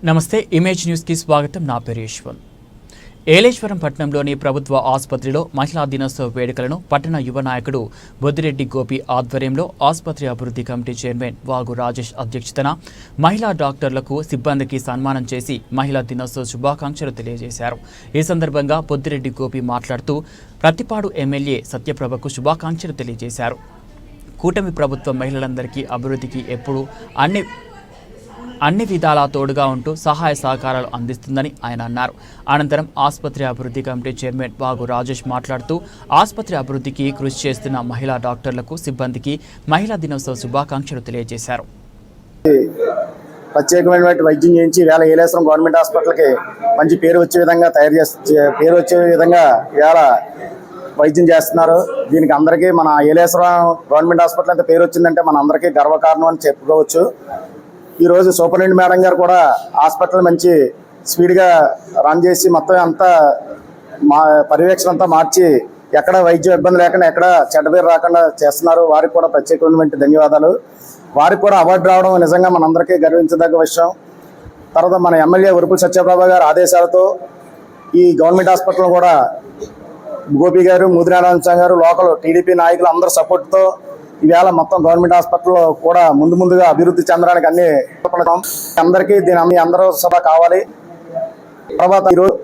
నమస్తే image news కి స్వాగతం. నా పేరు యశ్వంత్. ఏలేశ్వరం పట్టణంలోని ప్రభుత్వ ఆసుపత్రిలో మహిళా దినోత్సవ వేడుకలను పట్టణ యువ నాయకుడు బొద్దిరెడ్డి గోపి ఆధ్వర్యంలో ఆసుపత్రి అభివృద్ధి కమిటీ చైర్మన్ వాగు రాజేష్ అధ్యక్షతన మహిళా డాక్టర్లకు సిబ్బందికి సన్మానం చేసి మహిళా దినోత్సవ శుభాకాంక్షలు తెలియజేశారు. ఈ సందర్భంగా బొద్దిరెడ్డి గోపి మాట్లాడుతూ ప్రతిపాడు ఎమ్మెల్యే సత్యప్రభకు శుభాకాంక్షలు తెలియజేశారు. కూటమి ప్రభుత్వం మహిళలందరికీ అభివృద్ధికి ఎప్పుడూ అన్ని విధాలా తోడుగా ఉంటూ సహాయ సహకారాలు అందిస్తుందని ఆయన అన్నారు. అనంతరం ఆసుపత్రి అభివృద్ధి కమిటీ చైర్మన్ వాగు రాజేష్ మాట్లాడుతూ ఆసుపత్రి అభివృద్ధికి కృషి చేస్తున్న మహిళా డాక్టర్లకు సిబ్బందికి మహిళా దినోత్సవ శుభాకాంక్షలు తెలియజేశారు. ప్రత్యేకమైన వైద్యం చేయించి వేళ ఏలేశ్వరం గవర్నమెంట్ హాస్పిటల్కి మంచి పేరు వచ్చే విధంగా వేళ వైద్యం చేస్తున్నారు. దీనికి అందరికీ మన ఏలేశ్వరం గవర్నమెంట్ హాస్పిటల్ అంత పేరు వచ్చిందంటే మన అందరికీ గర్వకారణం అని చెప్పుకోవచ్చు. ఈరోజు సూపరింటెండెంట్ మేడం గారు కూడా హాస్పిటల్ మంచి స్పీడ్గా రన్ చేసి మొత్తం అంతా పర్యవేక్షణ అంతా మార్చి ఎక్కడ వైద్య ఇబ్బంది లేకుండా ఎక్కడ చెడ్డ పేరు రాకుండా చేస్తున్నారు. వారికి కూడా ప్రత్యేకమైన ధన్యవాదాలు. వారికి కూడా అవార్డు రావడం నిజంగా మనందరికీ గర్వించదగ్గ విషయం. తర్వాత మన ఎమ్మెల్యే ఉరుపుల సత్యప్రభ గారు ఆదేశాలతో ఈ గవర్నమెంట్ హాస్పిటల్ కూడా గోపి గారు, ముదినారాయణ గారు, లోకల్ టీడీపీ నాయకులు అందరూ సపోర్ట్తో ఈవేళ మొత్తం గవర్నమెంట్ హాస్పిటల్లో కూడా ముందుగా అభివృద్ధి చెందడానికి అన్ని అందరికీ దీని అందరూ సభ కావాలి. తర్వాత ఈరోజు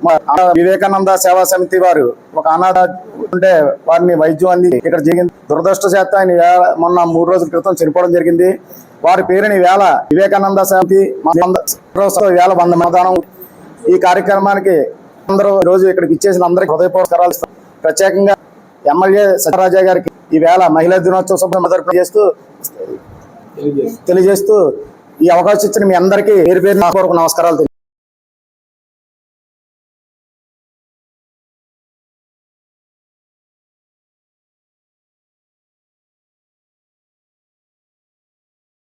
వివేకానంద సేవా సమితి వారు ఒక అనాథ ఉంటే వారిని వైద్యం అంది ఇక్కడ జరిగింది. దురదృష్టశాత్తు ఆయన మొన్న 3 రోజుల క్రితం చనిపోవడం జరిగింది. వారి పేరుని వేళ వివేకానంద సమితి వేళ 100 మతదానం. ఈ కార్యక్రమానికి అందరూ రోజు ఇక్కడికి ఇచ్చేసిన అందరికీ హృదయపూర్వకాలు ప్రత్యేకంగా ఎమ్మెల్యే సత్యరాజా గారికి ఈ వేళ మహిళా దినోత్సవ శుభాకాంక్షలు తెలియజేస్తూ ఈ అవకాశం ఇచ్చిన మీ అందరికీ పేరు పేరు నమస్కారాలు.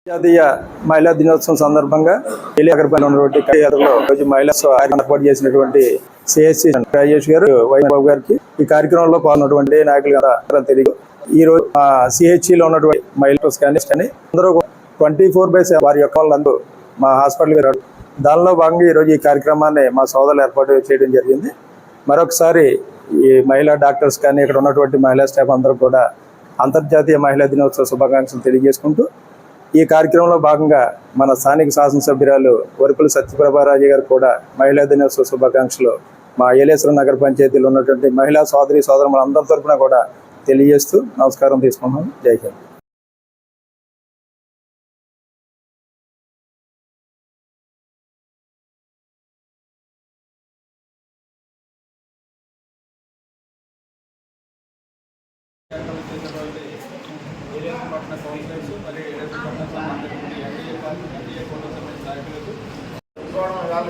జాతీయ మహిళా దినోత్సవం సందర్భంగా ఉన్నటువంటి మహిళా ఏర్పాటు చేసినటువంటి సిఎస్సి రాజేష్ గారు, వైబాబు గారికి ఈ కార్యక్రమంలో పాల్గొన్నటువంటి నాయకులు తెలియదు. ఈ రోజు సిహెచ్సిలో ఉన్నటువంటి మహిళా కానీ అందరూ 24/7 వారి యొక్క వాళ్ళందరూ మా హాస్పిటల్కి రాడు. దానిలో భాగంగా ఈరోజు ఈ కార్యక్రమాన్ని మా సోదరులు ఏర్పాటు చేయడం జరిగింది. మరొకసారి ఈ మహిళా డాక్టర్స్ కానీ ఇక్కడ ఉన్నటువంటి మహిళా స్టాఫ్ అందరూ కూడా అంతర్జాతీయ మహిళా దినోత్సవ శుభాకాంక్షలు తెలియజేసుకుంటూ ఈ కార్యక్రమంలో భాగంగా మన స్థానిక శాసనసభ్యురాలు వరుపుల సత్యప్రభారాజు గారు కూడా మహిళా దినోత్సవ శుభాకాంక్షలు మా ఏలేశ్వరం నగర పంచాయతీలో ఉన్నటువంటి మహిళా సోదరుల అందరి తరఫున కూడా తెలియజేస్తూ నమస్కారం తీసుకున్నాం. జై హింద్.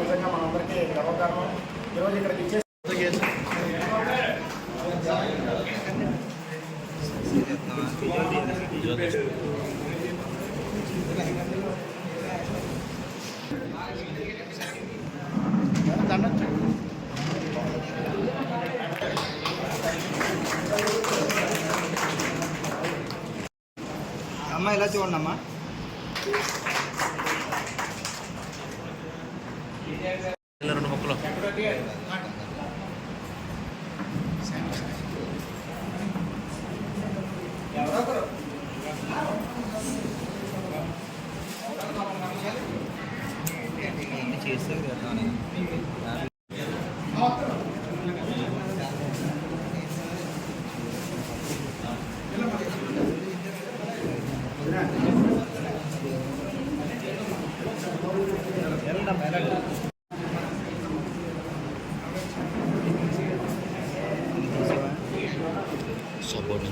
నిజంగా మనందరికీ గర్వకారణం. ఈరోజు ఇక్కడికి ఇచ్చే అమ్మ ఇలా చూడండి అమ్మా. చేస్తారు కదా సపోర్ట్.